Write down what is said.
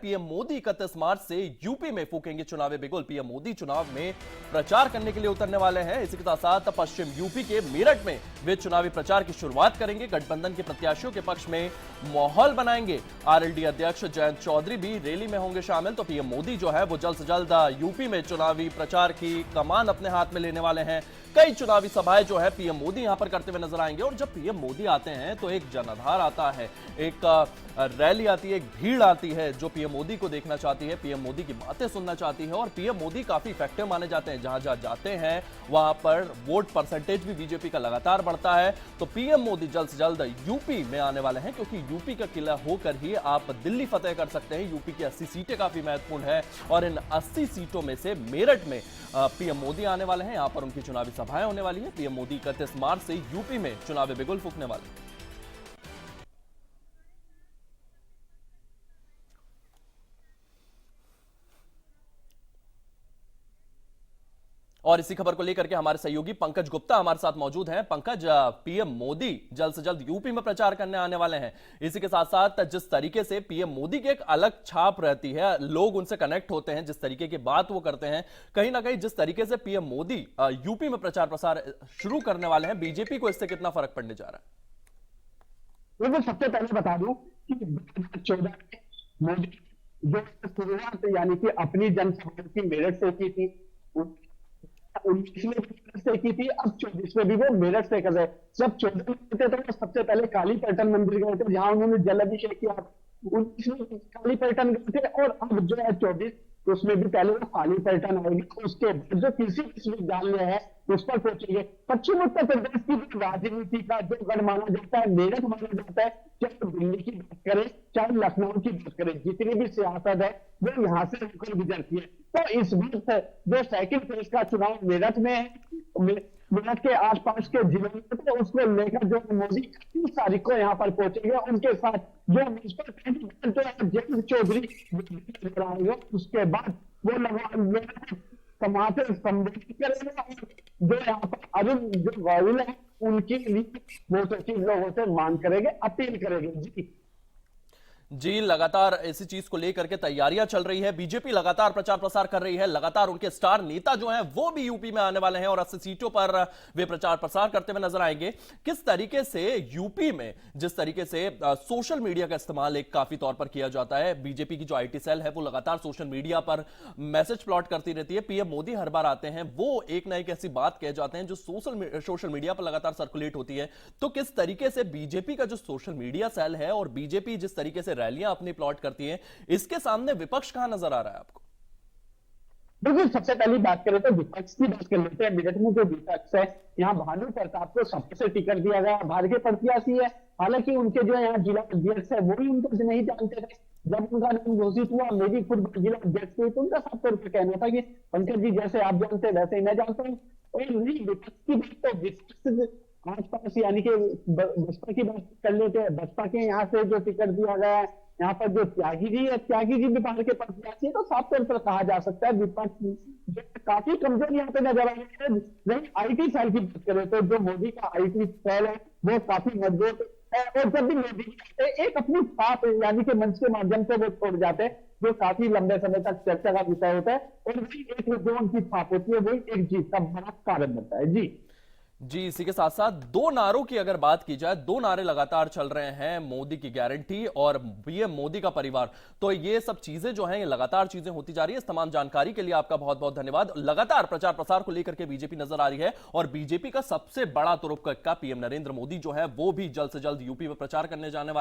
PM Modi 31 मार्च से UP में फूकेंगे चुनावी बिगुल। पीएम मोदी चुनाव में प्रचार करने के लिए उतरने वाले हैं। इसी के साथ साथ पश्चिम यूपी के मेरठ में वे चुनावी प्रचार की शुरुआत करेंगे। गठबंधन के प्रत्याशियों के पक्ष में माहौल बनाएंगे। आरएलडी अध्यक्ष जयंत चौधरी भी रैली में होंगे शामिल। तो पीएम मोदी जो है वो जल्द से जल्द यूपी में चुनावी प्रचार की कमान अपने हाथ में लेने वाले हैं। कई चुनावी सभाएं जो है पीएम मोदी यहां पर करते हुए नजर आएंगे। और जब पीएम मोदी आते हैं तो एक जनाधार आता है, एक रैली आती है, एक भीड़ आती है जो पीएम मोदी को देखना चाहती है, पीएम मोदी की बातें सुनना चाहती है। और पीएम मोदी काफी इफेक्टिव माने जाते हैं। जहां जहां जाते हैं वहां पर वोट परसेंटेज भी बीजेपी का लगातार बढ़ता है। तो पीएम मोदी जल्द से जल्द यूपी में आने वाले हैं, क्योंकि यूपी का किला होकर ही आप दिल्ली फतेह कर सकते हैं। यूपी की 80 सीटें काफी महत्वपूर्ण है और इन 80 सीटों में से मेरठ में पीएम मोदी आने वाले हैं। यहां पर उनकी चुनावी सभाएं होने वाली है। पीएम मोदी 31 मार्च से यूपी में चुनावी बिगुल फूंकने वाले हैं। और इसी खबर को लेकर के हमारे सहयोगी पंकज गुप्ता हमारे साथ मौजूद हैं। पंकज, पीएम मोदी जल्द से जल्द यूपी में प्रचार करने आने वाले हैं। इसी के साथ साथ जिस तरीके से पीएम मोदी की एक अलग छाप रहती है, लोग उनसे कनेक्ट होते हैं, जिस तरीके की बात वो करते हैं, कहीं ना कहीं जिस तरीके से पीएम मोदी यूपी में प्रचार प्रसार शुरू करने वाले हैं, बीजेपी को इससे कितना फर्क पड़ने जा रहा है? मैं सबसे पहले बता दूं कि 2014 में मोदी जो शुरुआत यानी कि अपनी जनसभा की मेरठ से की थी, 19 में भी मेरठ से की थी, अब 24 में भी वो मेरठ से कर रहे हैं। जब 14 में थे तो सबसे पहले कालीपलटन मंदिर गए थे, जहां उन्होंने जल अभिषेक किया। 19 में कालीपलटन गए थे और अब जो है 24 उसमें भी पहले वो कालीपलटन आएगी, उसके बाद जो कृषि विश्वविद्यालय है उस पर पहुंचेंगे। पश्चिम उत्तर प्रदेश की जो राजनीति का जो गढ़ माना जाता है, मेरठ माना जाता है, चाहे दिल्ली की बात करें चाहे लखनऊ की बात करें, जितनी भी सियासत है वो यहाँ से होकर गुजरती है। तो इस बार जो सेकंड फेज का चुनाव मेरठ में है, मेरठ के आसपास के जिलों में, तो उसको लेकर जो मोदी 30 तारीख को यहाँ पर पहुंचेंगे। उनके साथ जो म्यूनिसिपल कैंडिडेट जो है जयंत चौधरी आएंगे, उसके बाद वो समाते संबोधित करेंगे। जो यहाँ पर अरुण जो गोविल है उनके लिए वो सचिव लोगों से मांग करेंगे, अपील करेंगे। जी, लगातार इसी चीज को लेकर के तैयारियां चल रही है। बीजेपी लगातार प्रचार प्रसार कर रही है। लगातार उनके स्टार नेता जो हैं वो भी यूपी में आने वाले हैं और 80 सीटों पर वे प्रचार प्रसार करते हुए नजर आएंगे। किस तरीके से यूपी में जिस तरीके से सोशल मीडिया का इस्तेमाल एक काफी तौर पर किया जाता है, बीजेपी की जो आईटी सेल है वो लगातार सोशल मीडिया पर मैसेज प्लॉट करती रहती है। पीएम मोदी हर बार आते हैं, वो एक ना एक ऐसी बात कह जाते हैं जो सोशल मीडिया पर लगातार सर्कुलेट होती है। तो किस तरीके से बीजेपी का जो सोशल मीडिया सेल है और बीजेपी जिस तरीके से रैलियां अपनी प्लॉट करती है, इसके सामने विपक्ष कहां नजर आ रहा है आपको? बिल्कुल, सबसे पहली बात करें तो विपक्ष की बात कर लेते हैं। मेरठ में जो विपक्ष है, यहाँ भानु प्रताप को सबसे टिकट दिया गया, भारतीय प्रत्याशी है। हालांकि उनके जो यहाँ जिला अध्यक्ष है वो भी उनको नहीं जानते थे। जब उनका नाम घोषित हुआ, मेरी खुद जिला अध्यक्ष हुई, तो उनका साफ तौर पर कहना था कि पंकज जी जैसे आप जानते हैं वैसे ही मैं जानता हूँ। और नहीं, विपक्ष की बात तो विपक्ष आसपास यानी कि बसपा की बात कर लेते हैं। बसपा के यहाँ से जो टिकट दिया गया है, यहाँ पर जो त्यागी जी है, त्यागी जी बिहार के प्रत्याशी है, तो साफ तौर पर कहा जा सकता है विपक्ष काफी कमजोर यहाँ पे नजर आ रही है। वही आईटी सेल की बात करें तो जो मोदी का आईटी सेल है वो काफी मजबूत है। और जब भी मोदी एक अपनी छाप यानी कि मंच के माध्यम से वो छोड़ जाते हैं, जो काफी लंबे समय तक चर्चा का विषय होता है। और वही एक जो उनकी छाप होती है वही एक जीत का बड़ा कारण बनता है। जी, इसी के साथ साथ दो नारों की अगर बात की जाए, दो नारे लगातार चल रहे हैं, मोदी की गारंटी और पीएम मोदी का परिवार। तो ये सब चीजें जो हैं ये लगातार चीजें होती जा रही है। इस तमाम जानकारी के लिए आपका बहुत बहुत धन्यवाद। लगातार प्रचार प्रसार को लेकर के बीजेपी नजर आ रही है और बीजेपी का सबसे बड़ा तुरुप का पीएम नरेंद्र मोदी जो है वो भी जल्द से जल्द यूपी में प्रचार करने जाने वाले